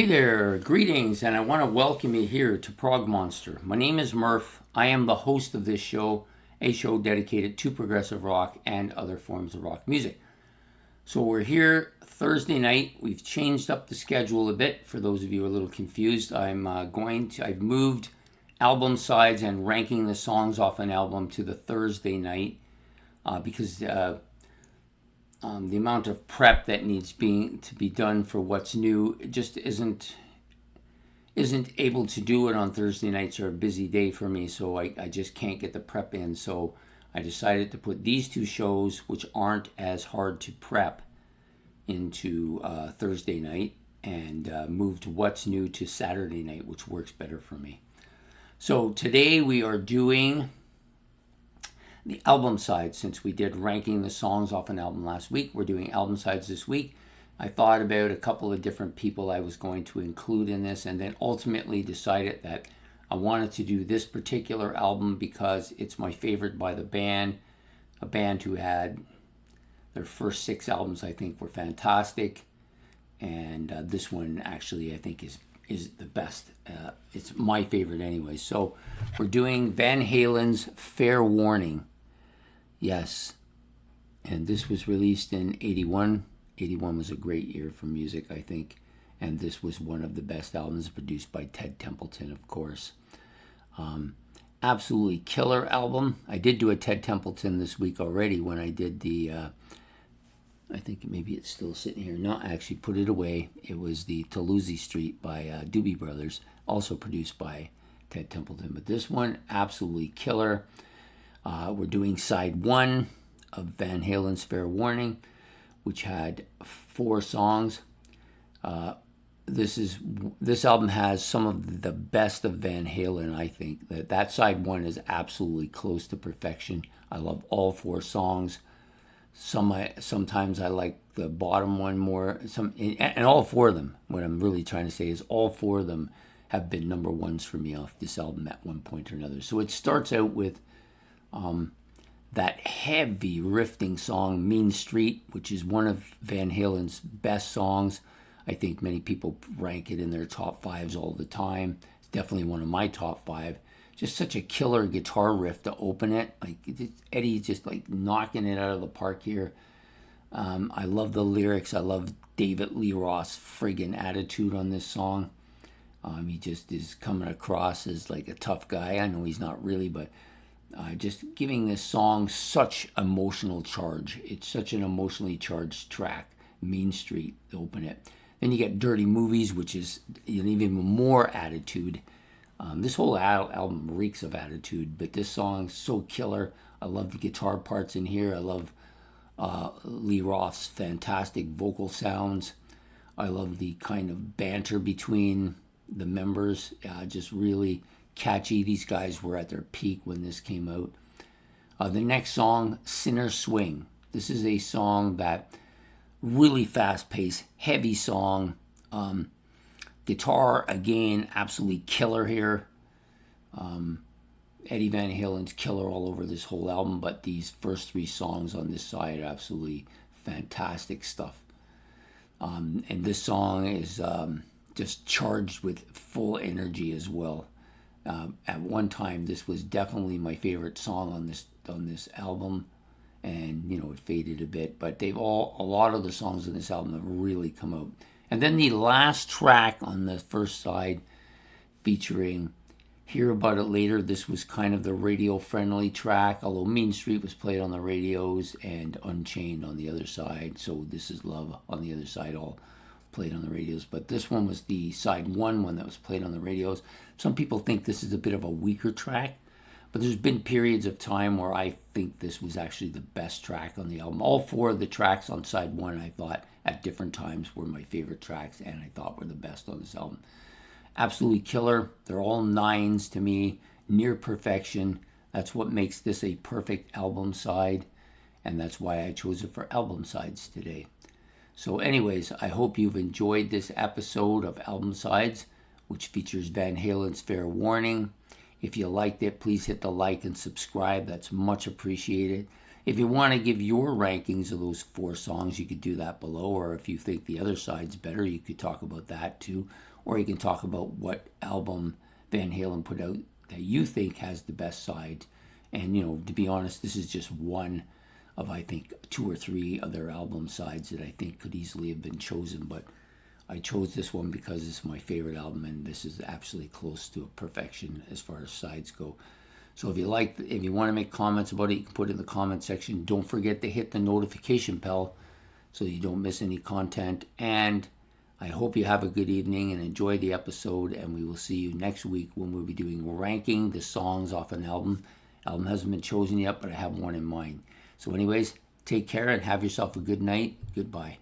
Hey there, greetings, and I want to welcome you here to Prog Monster. My name is Murph. I am the host of this show, a show dedicated to progressive rock and other forms of rock music. So we're here Thursday night. We've changed up the schedule a bit. For those of you who are a little confused, I've moved album sides and ranking the songs off an album to the Thursday night because the amount of prep that needs to be done for what's new just isn't able to do it on Thursday nights. Are a busy day for me, so I just can't get the prep in. So I decided to put these two shows, which aren't as hard to prep, into Thursday night, and moved what's new to Saturday night, which works better for me. So today we are doing the album side. Since we did ranking the songs off an album last week, we're doing album sides this week. I thought about a couple of different people I was going to include in this, and then ultimately decided that I wanted to do this particular album because it's my favorite by the band, a band who had their first 6 albums I think were fantastic, and this one actually I think is the best. It's my favorite anyway. So we're doing Van Halen's Fair Warning. Yes. And this was released in 81. 81 was a great year for music, I think. And this was one of the best albums, produced by Ted Templeton, of course. Absolutely killer album. I did do a Ted Templeton this week already when I did the, I think maybe it's still sitting here. No, I actually put it away. It was the Toulouse Street by Doobie Brothers, also produced by Ted Templeton. But this one, absolutely killer. We're doing side 1 of Van Halen's Fair Warning, which had 4 songs. This album has some of the best of Van Halen, I think. That side 1 is absolutely close to perfection. I love all 4 songs. Sometimes I like the bottom one more. And all 4 of them, what I'm really trying to say is all 4 of them have been number ones for me off this album at one point or another. So it starts out with that heavy riffing song, Mean Street, which is one of Van Halen's best songs. I think many people rank it in their top 5s all the time. It's definitely one of my top 5. Just such a killer guitar riff to open it. Like Eddie's just like knocking it out of the park here. I love the lyrics. I love David Lee Roth's friggin' attitude on this song. He just is coming across as like a tough guy. I know he's not really, but just giving this song such emotional charge. It's such an emotionally charged track, Mean Street, to open it. Then you get Dirty Movies, which is even more attitude. This whole album reeks of attitude, but this song's so killer. I love the guitar parts in here. I love Lee Roth's fantastic vocal sounds. I love the kind of banter between the members. Just really catchy. These guys were at their peak when this came out. The next song, Sinner Swing. This is a song that really fast-paced, heavy song. Guitar, again, absolutely killer here. Eddie Van Halen's killer all over this whole album, but these first 3 songs on this side are absolutely fantastic stuff. And this song is just charged with full energy as well. At one time, this was definitely my favorite song on this album, and it faded a bit. But a lot of the songs on this album have really come out. And then the last track on the first side, featuring Hear About It Later. This was kind of the radio-friendly track, although Mean Street was played on the radios and Unchained on the other side. So This Is Love on the other side, all played on the radios. But this one was the side 1 one that was played on the radios. Some people think this is a bit of a weaker track, but there's been periods of time where I think this was actually the best track on the album. All 4 of the tracks on side 1, I thought, at different times were my favorite tracks, and I thought were the best on this album. Absolutely killer. They're all 9s to me, near perfection. That's what makes this a perfect album side, and that's why I chose it for album sides today. So anyways, I hope you've enjoyed this episode of Album Sides, which features Van Halen's Fair Warning. If you liked it, please hit the like and subscribe. That's much appreciated. If you want to give your rankings of those 4 songs, you could do that below. Or if you think the other side's better, you could talk about that too. or you can talk about what album Van Halen put out that you think has the best side. And, to be honest, this is just one of, I think, 2 or 3 other album sides that I think could easily have been chosen. But I chose this one because it's my favorite album, and this is absolutely close to perfection as far as sides go. So if you want to make comments about it, you can put it in the comment section. Don't forget to hit the notification bell so you don't miss any content. And I hope you have a good evening and enjoy the episode. And we will see you next week when we'll be doing ranking the songs off an album. Album hasn't been chosen yet, but I have one in mind. So anyways, take care and have yourself a good night. Goodbye.